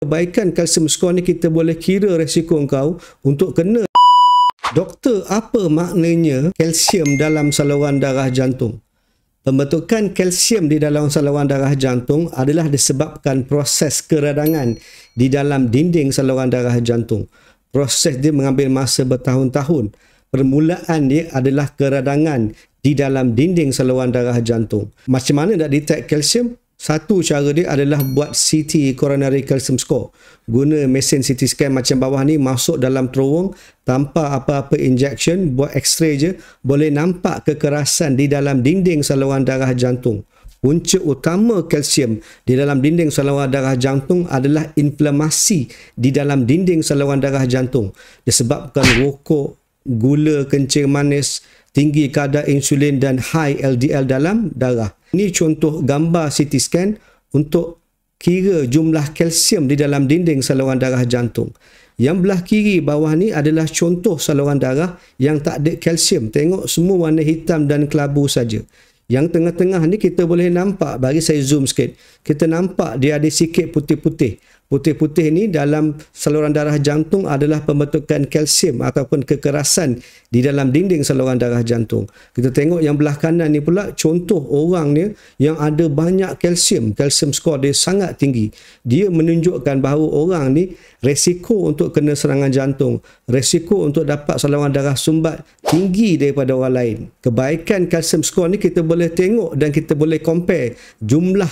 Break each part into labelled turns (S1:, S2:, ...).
S1: Kebaikan kalsium score ni kita boleh kira resiko kau untuk kena. Doktor, apa maknanya kalsium dalam saluran darah jantung? Pembentukan kalsium di dalam saluran darah jantung adalah disebabkan proses keradangan di dalam dinding saluran darah jantung. Proses dia mengambil masa bertahun-tahun. Permulaan dia adalah keradangan di dalam dinding saluran darah jantung. Macam mana nak detect kalsium? Satu cara dia adalah buat CT, coronary calcium score. Guna mesin CT scan macam bawah ni, masuk dalam terowong tanpa apa-apa injection, buat x-ray je, boleh nampak kekerasan di dalam dinding saluran darah jantung. Punca utama kalsium di dalam dinding saluran darah jantung adalah inflamasi di dalam dinding saluran darah jantung. Disebabkan rokok, gula, kencing manis, tinggi kadar insulin dan high LDL dalam darah. Ini contoh gambar CT scan untuk kira jumlah kalsium di dalam dinding saluran darah jantung. Yang belah kiri bawah ni adalah contoh saluran darah yang tak ada kalsium. Tengok semua warna hitam dan kelabu saja. Yang tengah-tengah ni kita boleh nampak, bagi saya zoom sikit, kita nampak dia ada sikit putih-putih. Putih-putih ni dalam saluran darah jantung adalah pembentukan kalsium ataupun kekerasan di dalam dinding saluran darah jantung. Kita tengok yang belah kanan ni pula contoh orang ni yang ada banyak kalsium. Kalsium score dia sangat tinggi. Dia menunjukkan bahawa orang ni resiko untuk kena serangan jantung, resiko untuk dapat saluran darah sumbat tinggi daripada orang lain. Kebaikan kalsium score ni kita boleh tengok dan kita boleh compare jumlah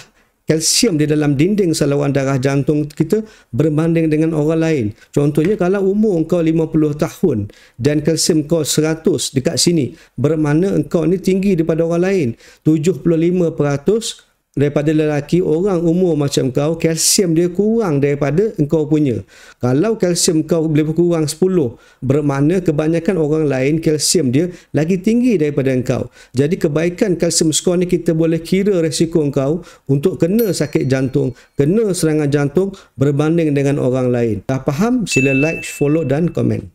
S1: kalsium di dalam dinding saluran darah jantung kita berbanding dengan orang lain. Contohnya kalau umur engkau 50 tahun dan kalsium kau 100 dekat sini, bermakna engkau ni tinggi daripada orang lain. 75% daripada lelaki, orang umur macam kau, kalsium dia kurang daripada engkau punya. Kalau kalsium kau boleh kurang 10, bermakna kebanyakan orang lain kalsium dia lagi tinggi daripada engkau. Jadi kebaikan kalsium score ni kita boleh kira resiko engkau untuk kena sakit jantung, kena serangan jantung berbanding dengan orang lain. Dah faham? Sila like, follow dan komen.